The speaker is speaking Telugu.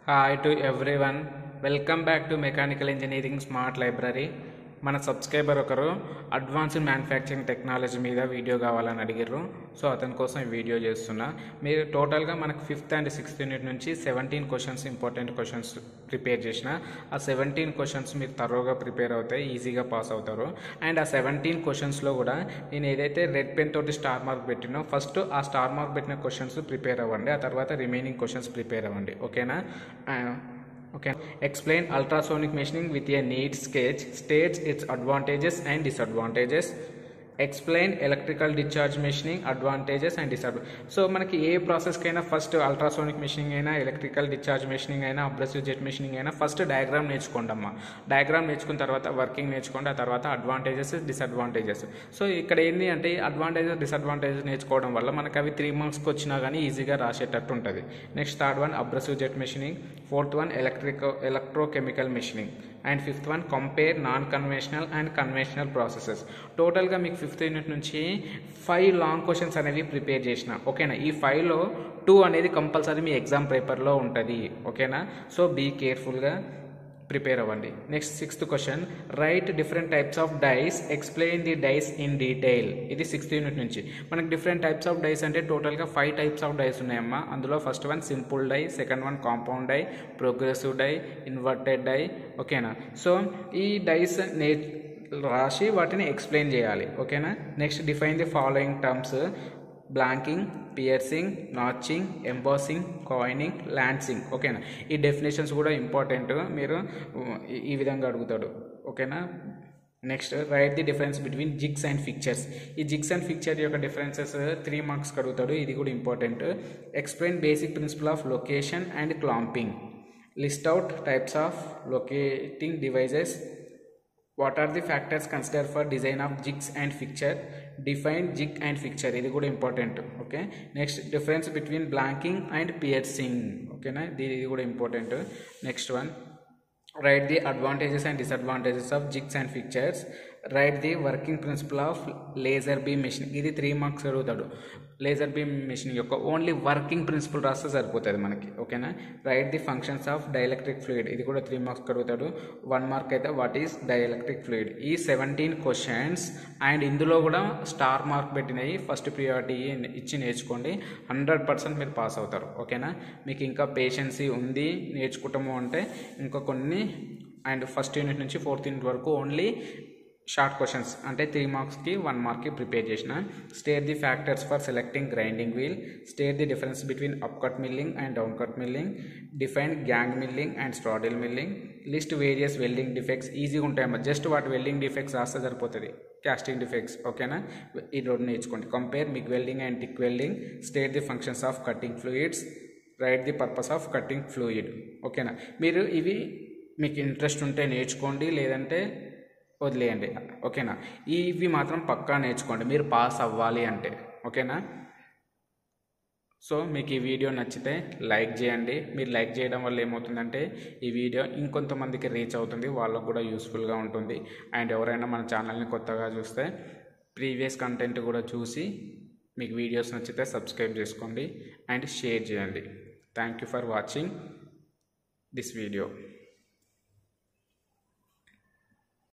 Hi to everyone. Welcome back to Mechanical Engineering Smart Library. మన సబ్స్క్రైబర్ ఒకరు అడ్వాన్స్డ్ మ్యానుఫ్యాక్చరింగ్ టెక్నాలజీ మీద వీడియో కావాలని అడిగారు. సో అతని కోసం ఈ వీడియో చేస్తున్నా. మీరు టోటల్గా మనకు 5th and 6th యూనిట్ నుంచి 17 క్వశ్చన్స్ ఇంపార్టెంట్ క్వశ్చన్స్ ప్రిపేర్ చేసిన. ఆ 17 క్వశ్చన్స్ మీరు తరోగా ప్రిపేర్ అవుతాయి, ఈజీగా పాస్ అవుతారు. అండ్ ఆ 17 క్వశ్చన్స్లో కూడా నేను ఏదైతే రెడ్ పెన్ తోటి స్టార్ మార్క్ పెట్టినో ఫస్ట్ ఆ స్టార్ మార్క్ పెట్టిన క్వశ్చన్స్ ప్రిపేర్ అవ్వండి, ఆ తర్వాత రిమైనింగ్ క్వశ్చన్స్ ప్రిపేర్ అవ్వండి. ఓకేనా? Okay. Explain ultrasonic machining with a neat sketch. States its advantages and disadvantages. Explain electrical discharge machining advantages and disadvantages. So మనకి ఏ ప్రాసెస్ కైనా ఫస్ట్ అల్ట్రాసోనిక్ మెషినింగ్ అయినా ఎలక్ట్రికల్ డిశ్చార్జ్ మెషినింగ్ అయినా అబ్రెసివ్ జెట్ మెషినింగ్ అయినా ఫస్ట్ డయాగ్రామ్ నేర్చుకోండి అమ్మా. డయాగ్రామ్ నేర్చుకున్న తర్వాత వర్కింగ్ నేర్చుకోండి, ఆ తర్వాత అడ్వాంటేజెస్ డిసడ్వాంటేజెస్. సో ఇక్కడ ఏంటి అంటే అడ్వాంటేజెస్ డిసడ్వాంటేజెస్ నేర్చుకోవడం వల్ల మనకు అవి 3 మార్క్స్కి వచ్చినా కానీ ఈజీగా రాసేటట్టు ఉంటుంది. Next third one abrasive jet machining, fourth one electrochemical machining, and fifth one compare non conventional and conventional processes. టోటల్గా మీకు 5th యూనిట్ నుంచి 5 లాంగ్ క్వశ్చన్స్ అనేవి ప్రిపేర్ చేసిన. ఓకేనా? ఈ 5లో 2 అనేది కంపల్సరీ మీ ఎగ్జామ్ పేపర్లో ఉంటుంది. ఓకేనా? సో బీ కేర్ఫుల్గా ప్రిపేర్ అవ్వండి. Next 6th question, write different types of dies, explain the dies in detail. ఇది 6th యూనిట్ నుంచి. మనకి డిఫరెంట్ టైప్స్ ఆఫ్ డైస్ అంటే టోటల్గా 5 టైప్స్ ఆఫ్ డైస్ ఉన్నాయమ్మా. అందులో first one simple die, second one compound die, progressive die, inverted die. ఓకేనా? సో ఈ డైస్ రాసి వాటిని ఎక్స్ప్లెయిన్ చేయాలి. ఓకేనా? Next define the following terms, blanking, piercing, notching, embossing, coining, lancing. ఓకేనా? ఈ డెఫినేషన్స్ కూడా ఇంపార్టెంట్, మీరు ఈ విధంగా అడుగుతాడు. ఓకేనా? Next write the difference between jigs and fixtures. ఈ జిగ్స్ అండ్ ఫిక్చర్ యొక్క డిఫరెన్సెస్ 3 మార్క్స్కి అడుగుతాడు, ఇది కూడా important. Explain basic principle of location and clamping. List out types of locating devices. What are the factors consider for design of jigs and fixture. Define jig and fixture, ఇది కూడా important. Okay? Next difference between blanking and piercing. ఓకేనా? ఇది కూడా important. Next one, write the advantages and disadvantages of jigs and fixtures. Right the working principle of laser beam machine. ఇది 3 మార్క్స్ అడుగుతాడు. లేజర్ బీమ్ మెషిన్ యొక్క ఓన్లీ వర్కింగ్ ప్రిన్సిపల్ రాస్తే సరిపోతుంది మనకి. ఓకేనా? Right the functions of dielectric fluid. ఇది కూడా 3 మార్క్స్ అడుగుతాడు. 1 మార్క్ అయితే వాట్ ఈస్ డైఎలక్ట్రిక్ ఫ్లూయిడ్. ఈ 17 క్వశ్చన్స్ అండ్ ఇందులో కూడా స్టార్ మార్క్ పెట్టినవి ఫస్ట్ ప్రియారిటీ ఇచ్చి నేర్చుకోండి. 100% మీరు పాస్ అవుతారు. ఓకేనా? మీకు ఇంకా పేషెన్సీ ఉంది నేర్చుకుంటాము అంటే ఇంకా కొన్ని, అండ్ ఫస్ట్ యూనిట్ నుంచి 4th యూనిట్ వరకు ఓన్లీ షార్ట్ క్వశ్చన్స్ అంటే 3 మార్క్స్కి 1 మార్క్కి ప్రిపేర్ చేసిన. State the factors for selecting grinding wheel. State the difference between up cut milling and down cut milling. Define gang milling and straddle milling. List various welding defects. ఈజీగా ఉంటాయమ్మా, జస్ట్ వాటి వెల్డింగ్ డిఫెక్ట్స్ రాస్తే సరిపోతుంది. Casting defects. ఓకేనా? ఈ రెండు నేర్చుకోండి. Compare MIG welding and TIG welding. State the functions of cutting fluids. Write the purpose of cutting fluid. ఓకేనా? మీరు ఇవి మీకు ఇంట్రెస్ట్ ఉంటే నేర్చుకోండి, లేదంటే వదిలేయండి. ఓకేనా? ఇవి మాత్రం పక్కా నేర్చుకోండి మీరు పాస్ అవ్వాలి అంటే. ఓకేనా? సో మీకు ఈ వీడియో నచ్చితే లైక్ చేయండి. మీరు లైక్ చేయడం వల్ల ఏమవుతుందంటే ఈ వీడియో ఇంకొంతమందికి రీచ్ అవుతుంది, వాళ్ళకు కూడా యూస్ఫుల్గా ఉంటుంది. అండ్ ఎవరైనా మన ఛానల్ని కొత్తగా చూస్తే ప్రీవియస్ కంటెంట్ కూడా చూసి మీకు వీడియోస్ నచ్చితే సబ్స్క్రైబ్ చేసుకోండి అండ్ షేర్ చేయండి. Thank you for watching this video.